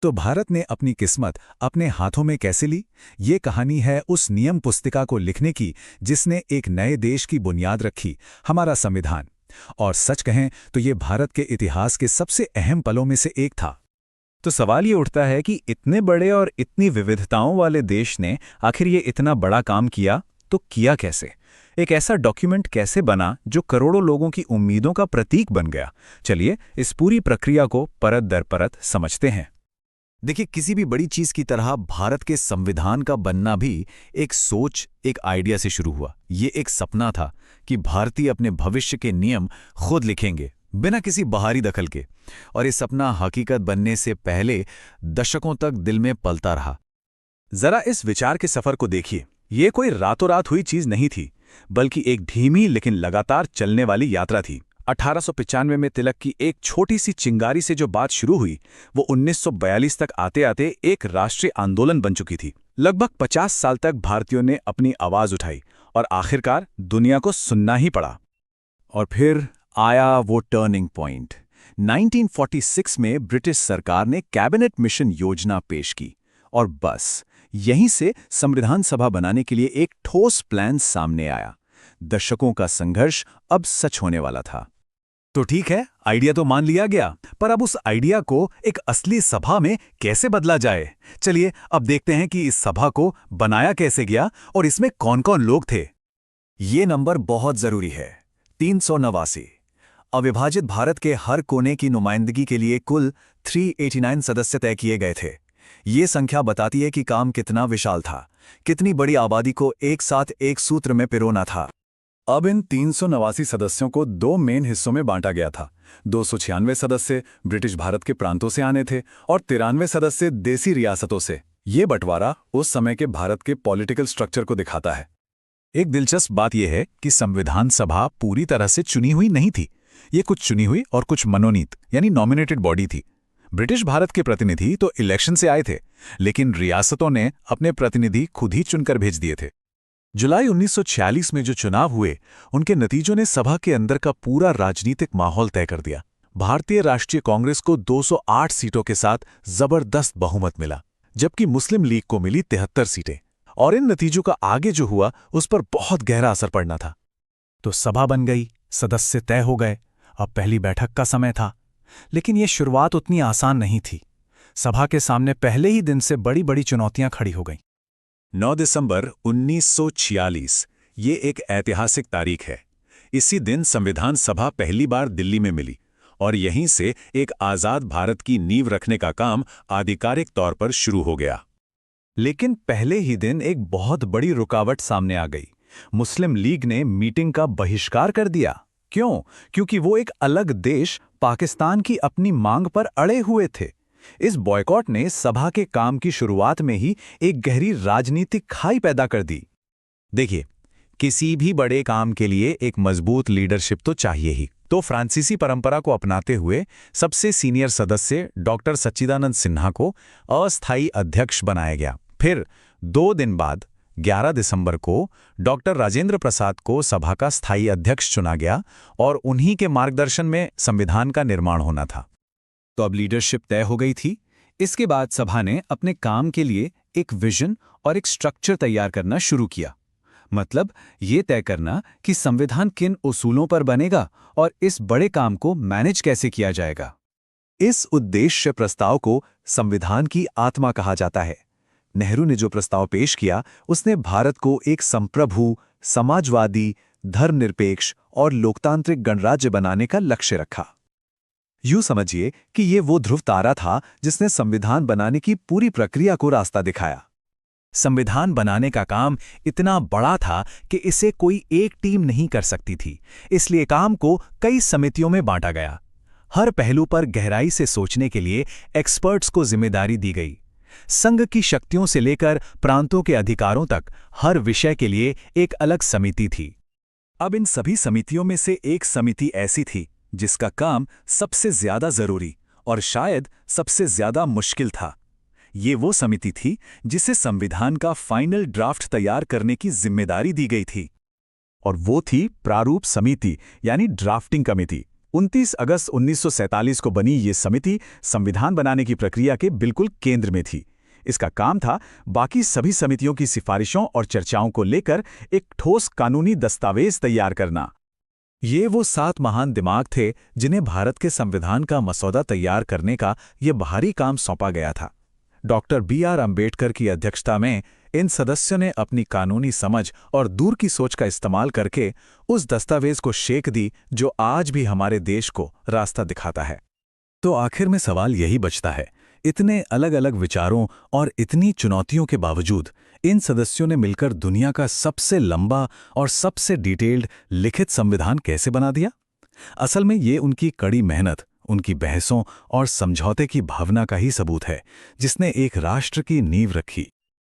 तो भारत ने अपनी किस्मत अपने हाथों में कैसे ली? ये कहानी है उस नियम पुस्तिका को लिखने की जिसने एक नए देश की बुनियाद रखी, हमारा संविधान। और सच कहें तो ये भारत के इतिहास के सबसे अहम पलों में से एक था। तो सवाल ये उठता है कि इतने बड़े और इतनी विविधताओं वाले देश ने आखिर ये इतना बड़ा काम किया, तो किया कैसे? एक ऐसा डॉक्यूमेंट कैसे बना जो करोड़ों लोगों की उम्मीदों का प्रतीक बन गया? चलिए इस पूरी प्रक्रिया को परत दर परत समझते हैं। देखिए, किसी भी बड़ी चीज की तरह भारत के संविधान का बनना भी एक सोच, एक आइडिया से शुरू हुआ। ये एक सपना था कि भारतीय अपने भविष्य के नियम खुद लिखेंगे, बिना किसी बाहरी दखल के। और ये सपना हकीकत बनने से पहले दशकों तक दिल में पलता रहा। जरा इस विचार के सफर को देखिए। ये कोई रातों रात हुई चीज नहीं थी, बल्कि एक धीमी लेकिन लगातार चलने वाली यात्रा थी। 1895 में तिलक की एक छोटी सी चिंगारी से जो बात शुरू हुई, वो 1942 तक आते आते एक राष्ट्रीय आंदोलन बन चुकी थी। लगभग 50 साल तक भारतीयों ने अपनी आवाज उठाई और आखिरकार दुनिया को सुनना ही पड़ा। और फिर आया वो टर्निंग पॉइंट। 1946 में ब्रिटिश सरकार ने कैबिनेट मिशन योजना पेश की और बस यहीं से संविधान सभा बनाने के लिए एक ठोस प्लान सामने आया। दशकों का संघर्ष अब सच होने वाला था। तो ठीक है, आइडिया तो मान लिया गया, पर अब उस आइडिया को एक असली सभा में कैसे बदला जाए? चलिए अब देखते हैं कि इस सभा को बनाया कैसे गया और इसमें कौन-कौन लोग थे। ये नंबर बहुत जरूरी है, 389। अविभाजित भारत के हर कोने की नुमाइंदगी के लिए कुल 389 सदस्य तय किए गए थे। ये संख्या बताती है कि काम कितना विशाल था, कितनी बड़ी आबादी को एक साथ एक सूत्र में पिरोना था। अब इन 389 सदस्यों को दो मेन हिस्सों में बांटा गया था। 296 सदस्य ब्रिटिश भारत के प्रांतों से आने थे और 93 सदस्य देसी रियासतों से। ये बंटवारा उस समय के भारत के पॉलिटिकल स्ट्रक्चर को दिखाता है। एक दिलचस्प बात यह है कि संविधान सभा पूरी तरह से चुनी हुई नहीं थी। ये कुछ चुनी हुई और कुछ मनोनीत यानी नॉमिनेटेड बॉडी थी। ब्रिटिश भारत के प्रतिनिधि तो इलेक्शन से आए थे, लेकिन रियासतों ने अपने प्रतिनिधि खुद ही चुनकर भेज दिए थे। जुलाई 1946 में जो चुनाव हुए, उनके नतीजों ने सभा के अंदर का पूरा राजनीतिक माहौल तय कर दिया। भारतीय राष्ट्रीय कांग्रेस को 208 सीटों के साथ जबरदस्त बहुमत मिला, जबकि मुस्लिम लीग को मिली 73 सीटें। और इन नतीजों का आगे जो हुआ उस पर बहुत गहरा असर पड़ना था। तो सभा बन गई, सदस्य तय हो गए, अब पहली बैठक का समय था। लेकिन यह शुरुआत उतनी आसान नहीं थी। सभा के सामने पहले ही दिन से बड़ी बड़ी चुनौतियां खड़ी हो गईं। 9 दिसंबर 1946 ये एक ऐतिहासिक तारीख है। इसी दिन संविधान सभा पहली बार दिल्ली में मिली और यहीं से एक आज़ाद भारत की नींव रखने का काम आधिकारिक तौर पर शुरू हो गया। लेकिन पहले ही दिन एक बहुत बड़ी रुकावट सामने आ गई। मुस्लिम लीग ने मीटिंग का बहिष्कार कर दिया। क्यों? क्योंकि वो एक अलग देश पाकिस्तान की अपनी मांग पर अड़े हुए थे। इस बॉयकॉट ने सभा के काम की शुरुआत में ही एक गहरी राजनीतिक खाई पैदा कर दी। देखिए, किसी भी बड़े काम के लिए एक मजबूत लीडरशिप तो चाहिए ही। तो फ्रांसीसी परंपरा को अपनाते हुए सबसे सीनियर सदस्य डॉक्टर सच्चिदानंद सिन्हा को अस्थायी अध्यक्ष बनाया गया। फिर 2 दिन बाद 11 दिसंबर को डॉक्टर राजेंद्र प्रसाद को सभा का स्थायी अध्यक्ष चुना गया और उन्हीं के मार्गदर्शन में संविधान का निर्माण होना था। तो अब लीडरशिप तय हो गई थी। इसके बाद सभा ने अपने काम के लिए एक विजन और एक स्ट्रक्चर तैयार करना शुरू किया। मतलब ये तय करना कि संविधान किन उसूलों पर बनेगा और इस बड़े काम को मैनेज कैसे किया जाएगा। इस उद्देश्य प्रस्ताव को संविधान की आत्मा कहा जाता है। नेहरू ने जो प्रस्ताव पेश किया, उसने भारत को एक संप्रभु, समाजवादी, धर्मनिरपेक्ष और लोकतांत्रिक गणराज्य बनाने का लक्ष्य रखा। यूं समझिए कि ये वो ध्रुव तारा था जिसने संविधान बनाने की पूरी प्रक्रिया को रास्ता दिखाया। संविधान बनाने का काम इतना बड़ा था कि इसे कोई एक टीम नहीं कर सकती थी, इसलिए काम को कई समितियों में बांटा गया। हर पहलू पर गहराई से सोचने के लिए एक्सपर्ट्स को जिम्मेदारी दी गई। संघ की शक्तियों से लेकर प्रांतों के अधिकारों तक हर विषय के लिए एक अलग समिति थी। अब इन सभी समितियों में से एक समिति ऐसी थी जिसका काम सबसे ज्यादा जरूरी और शायद सबसे ज्यादा मुश्किल था। ये वो समिति थी जिसे संविधान का फाइनल ड्राफ्ट तैयार करने की जिम्मेदारी दी गई थी। और वो थी प्रारूप समिति यानी ड्राफ्टिंग कमेटी। 29 अगस्त 1947 को बनी ये समिति संविधान बनाने की प्रक्रिया के बिल्कुल केंद्र में थी। इसका काम था बाकी सभी समितियों की सिफारिशों और चर्चाओं को लेकर एक ठोस कानूनी दस्तावेज तैयार करना। ये वो 7 महान दिमाग थे जिन्हें भारत के संविधान का मसौदा तैयार करने का ये भारी काम सौंपा गया था। Doctor B.R. अम्बेडकर की अध्यक्षता में इन सदस्यों ने अपनी कानूनी समझ और दूर की सोच का इस्तेमाल करके उस दस्तावेज को शेक दी जो आज भी हमारे देश को रास्ता दिखाता है। तो आखिर में सवाल यही बचता है, इतने अलग अलग विचारों और इतनी चुनौतियों के बावजूद इन सदस्यों ने मिलकर दुनिया का सबसे लंबा और सबसे डिटेल्ड लिखित संविधान कैसे बना दिया? असल में ये उनकी कड़ी मेहनत, उनकी बहसों और समझौते की भावना का ही सबूत है, जिसने एक राष्ट्र की नींव रखी।